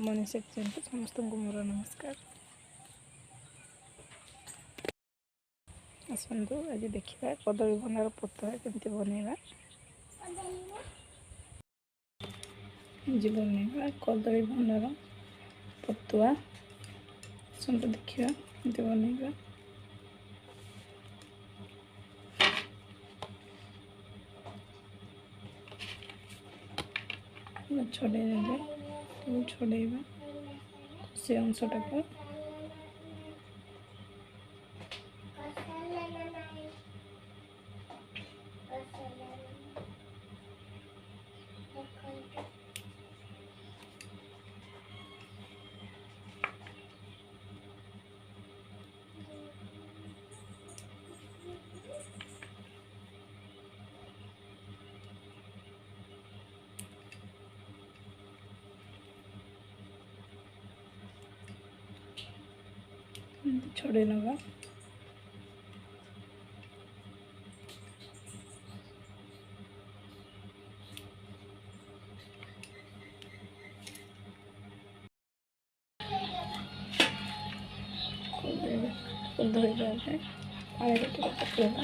Manisha kitchen को समस्त को मोर नमस्कार। आसतु आज देखा कदली भंडार पतुआ केमती बनइबा। आज बनइबा कदली भंडार पतुआ। आसतु देखा केमती बनइबा। छड़े छड़ेबा से अंशटा को छड़े नवा। धोइबा पानी पकेबा।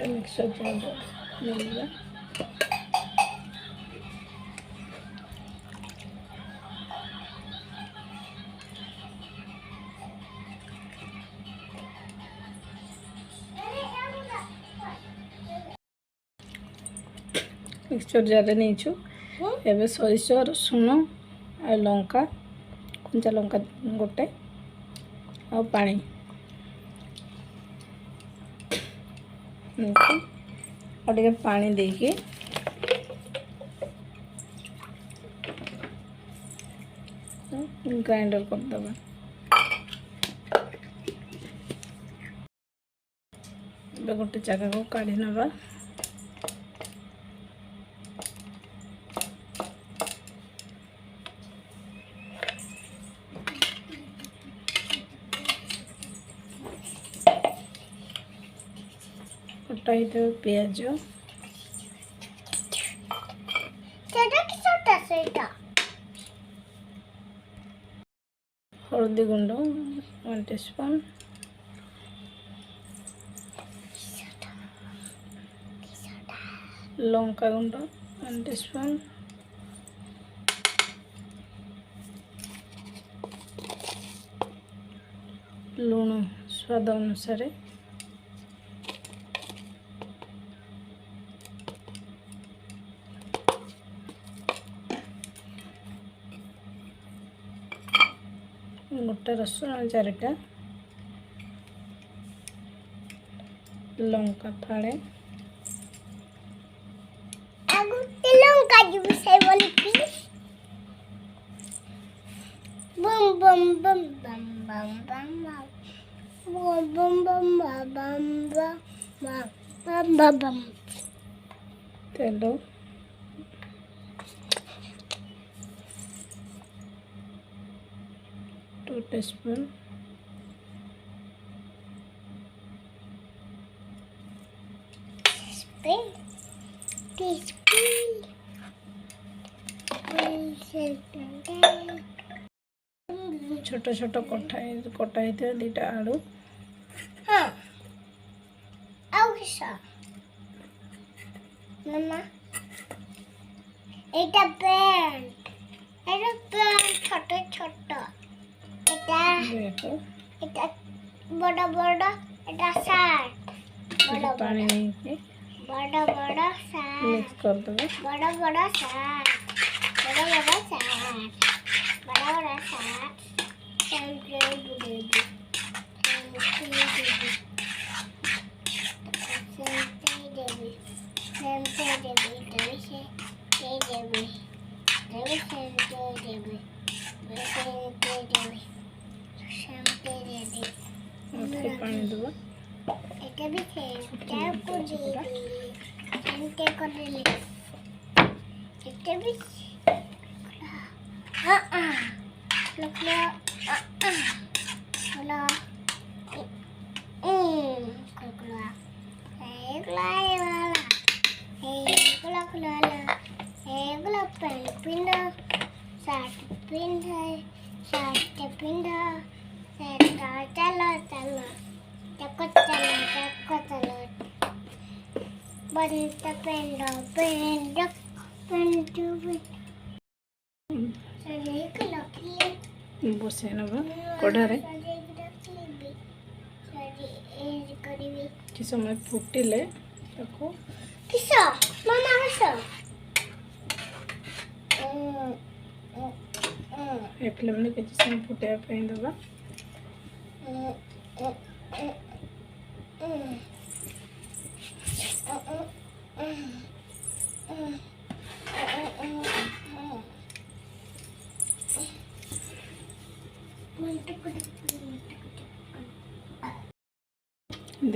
मिक्सर जार मिक्सचर जार नहीं सरिष रसुण आ लंका कंचा लंका गोटे आ पानी और पानी देके ग्राइंडर करदबा। गोटे जगह को काढ़ी नवा। कटा पियाज हल्दी गुंड 1 टीस्पून, लंका गुंड 1 टीस्पून, लुण स्वाद अनुसार, गोटे रसुण 4टा, लंका फाड़े तेल 2 टीस्पून, छोट छोट कटा है 2टा आलू। हाँ मामा एटा पैंट छोट छोट एटा बड़ा बड़ा एटा शर्ट बड़ा पानी नहीं बड़ा बड़ा शर्ट मिक्स कर दो। बड़ा बड़ा शर्ट बड़ा बड़ा शर्ट बड़ा बड़ा शर्ट देवी ଟିକେ ପାଣି ଦେବା। এটা ବି এটা କରିଦେଲି ଏମିତି କରିଦେଲି এটা ବି ଲକ୍ଷ୍ୟ ହେଲା କୁକୁଡ଼ା ହେଇଗଲା ହେଇଗଲା ହେଇଗଲା ପ୍ୟାଣ୍ଟ ପିନ୍ଧ ସାର୍ଟ ପିନ୍ଧ ସାର୍ଟ ପିନ୍ଧ ସେଟା ଚାଲ ଚାଲ Takut salah. Banta pendek. Saya lagi. ବସେଇ ନେବା କଢ଼ାରେ। କିଛି ସମୟ ଫୁଟିଲେ ତାକୁ କିସ ମାମା କିସ ଏ ଫ୍ଲେମ୍ରେ କିଛି ସମୟ ଫୁଟାଇବା ପାଇଁ ଦେବା।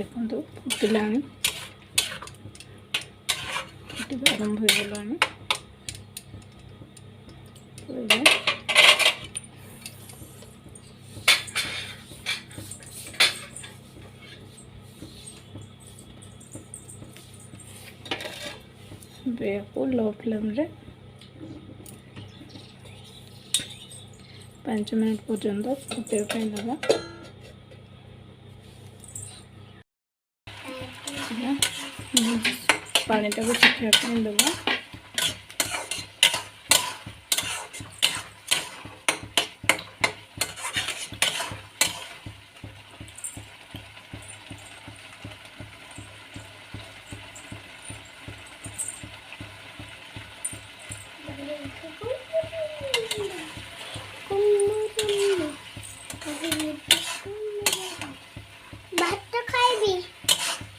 ଦେଖନ୍ତୁ ଫୁଟିଲାଣି, ଫୁଟିବା ଆରମ୍ଭ ହୋଇଗଲାଣି। ୟାକୁ लो फ्लेम्रे 5 मिनट पर्यंत फुटाଇବା ପାଇଁ ଦେବା। ପାଣିଟାକୁ ଶୁଖିବା ପାଇଁ ଦେବା।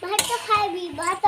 भात खाइबी भात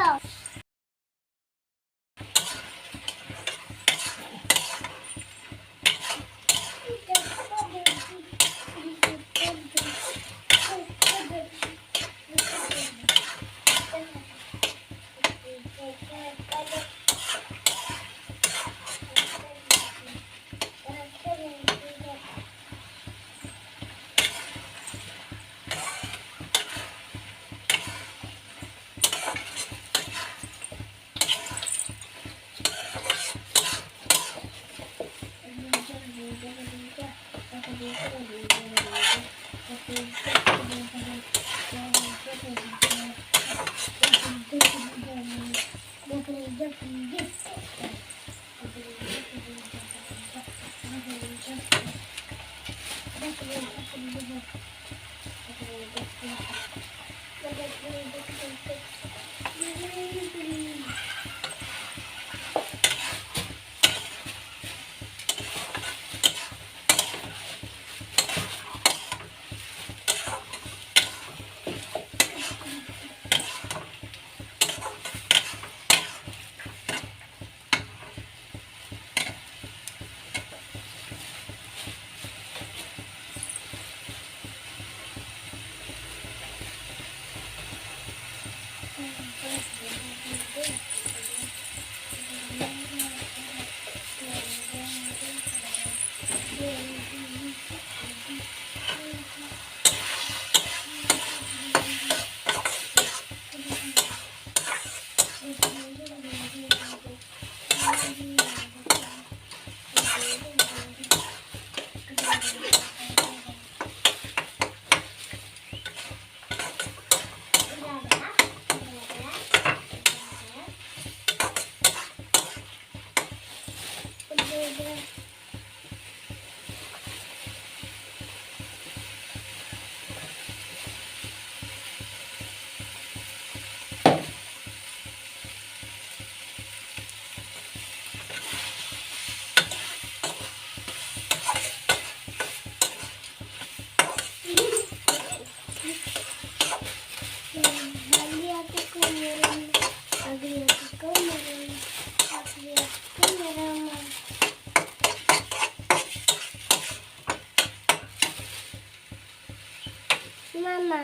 ମାମା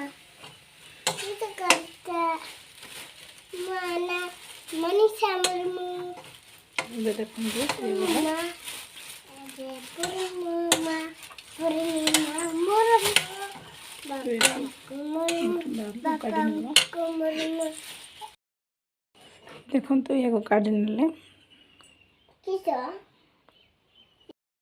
ମୁଁ ତ କରିତା ମାନା ମନିଷା ମୁର୍ମୁ ଏବେ ଦେଖନ୍ତୁ ହେଇଗଲା। ମାମା ଯେ ପୂର୍ଣ୍ଣିମା ପୂର୍ଣ୍ଣିମା ମୋର ବାପା ମୁର୍ମୁ ଦେଖନ୍ତୁ ୟାକୁ କାଢ଼ି ନେଲେ କିସ